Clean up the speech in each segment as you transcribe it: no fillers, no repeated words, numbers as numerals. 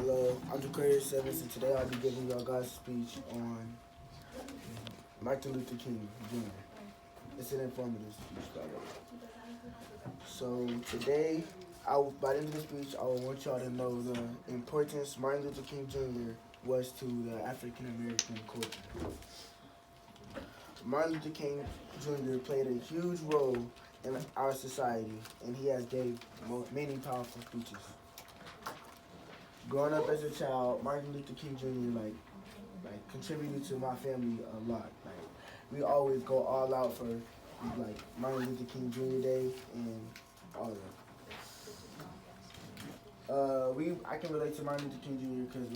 Hello, I'm Jaquarius Sevens, and today I'll be giving y'all guys a speech on Martin Luther King Jr. It's an informative speech, by the way. So today, by the end of the speech, I want y'all to know the importance Martin Luther King Jr. was to the African American culture. Martin Luther King Jr. played a huge role in our society, and he has gave many powerful speeches. Growing up as a child, Martin Luther King Jr. Contributed to my family a lot. We always go all out for Martin Luther King Jr. Day and all that. I can relate to Martin Luther King Jr. because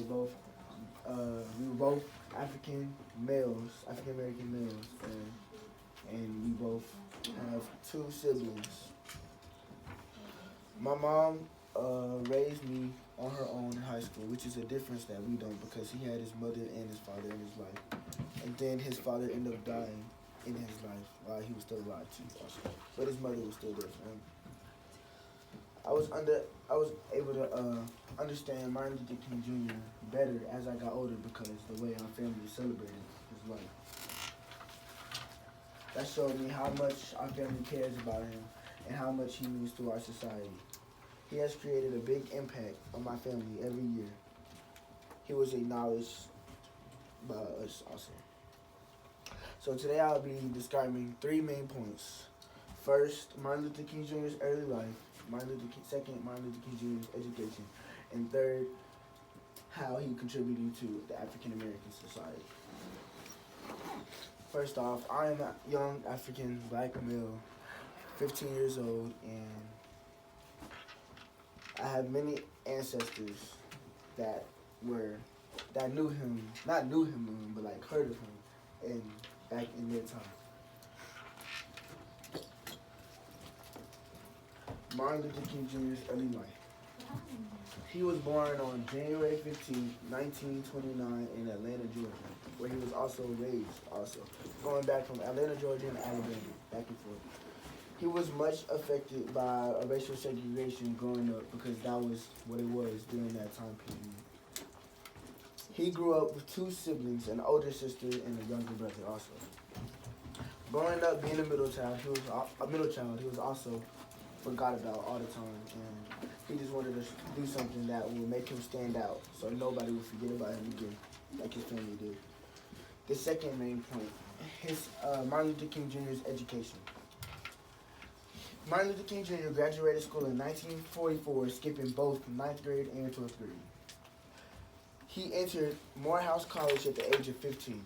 we were both African American males, and we both have two siblings. My mom raised me on her own in high school, which is a difference that we don't, because he had his mother and his father in his life. And then his father ended up dying in his life while he was still alive too, also. But his mother was still there for him. I was able to understand Martin Luther King Jr. better as I got older because the way our family celebrated his life. That showed me how much our family cares about him and how much he means to our society. He has created a big impact on my family every year. He was acknowledged by us also. So today I'll be describing three main points. First, Martin Luther King Jr.'s early life. Second, Martin Luther King Jr.'s education. And third, how he contributed to the African American society. First off, I am a young African black male, 15 years old, and I have many ancestors that knew him, not knew him, but heard of him back in their time. Martin Luther King Jr.'s early life. He was born on January 15, 1929 in Atlanta, Georgia, where he was also raised, going back from Atlanta, Georgia and Alabama, back and forth. He was much affected by racial segregation growing up because that was what it was during that time period. He grew up with two siblings, an older sister and a younger brother also. Growing up being a middle child, he was also forgot about all the time, and he just wanted to do something that would make him stand out so nobody would forget about him again, like his family did. The second main point, Martin Luther King Jr.'s education. Martin Luther King Jr. graduated school in 1944, skipping both 9th grade and 12th grade. He entered Morehouse College at the age of 15.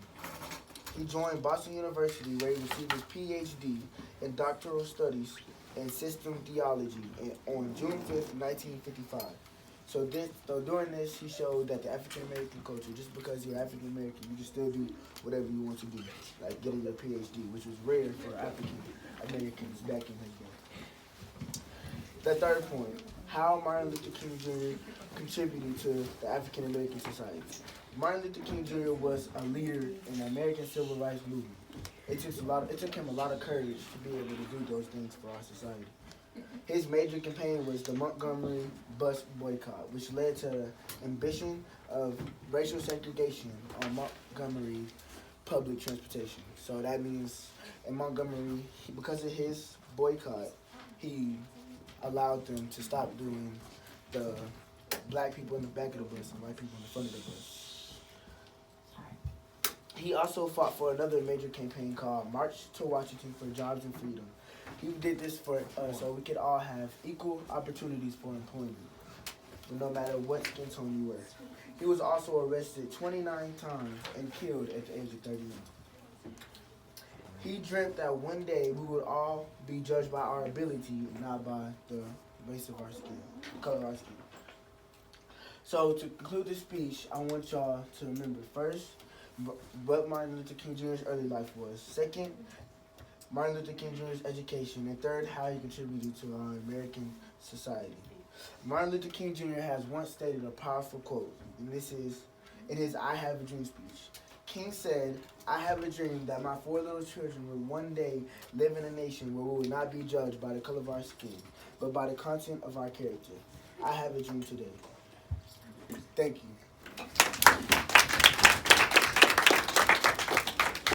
He joined Boston University, where he received his PhD in doctoral studies in system theology on June 5th, 1955. So during this, he showed that the African American culture, just because you're African American, you can still do whatever you want to do, like getting your PhD, which was rare for African Americans back in his day. The third point, how Martin Luther King Jr. contributed to the African American society. Martin Luther King Jr. was a leader in the American Civil Rights Movement. It took him a lot of courage to be able to do those things for our society. His major campaign was the Montgomery bus boycott, which led to the ambition of racial segregation on Montgomery public transportation. So that means in Montgomery, because of his boycott, he allowed them to stop doing the black people in the back of the bus and white people in the front of the bus. He also fought for another major campaign called March to Washington for Jobs and Freedom. He did this so we could all have equal opportunities for employment, no matter what skin tone you were. He was also arrested 29 times and killed at the age of 39. He dreamt that one day we would all be judged by our ability, not by the race of our skin, the color of our skin. So to conclude this speech, I want y'all to remember, first, what Martin Luther King Jr.'s early life was. Second, Martin Luther King Jr.'s education. And third, how he contributed to our American society. Martin Luther King Jr. has once stated a powerful quote, and this is in his I Have a Dream speech. King said, "I have a dream that my 4 little children will one day live in a nation where we will not be judged by the color of our skin, but by the content of our character. I have a dream today." Thank you.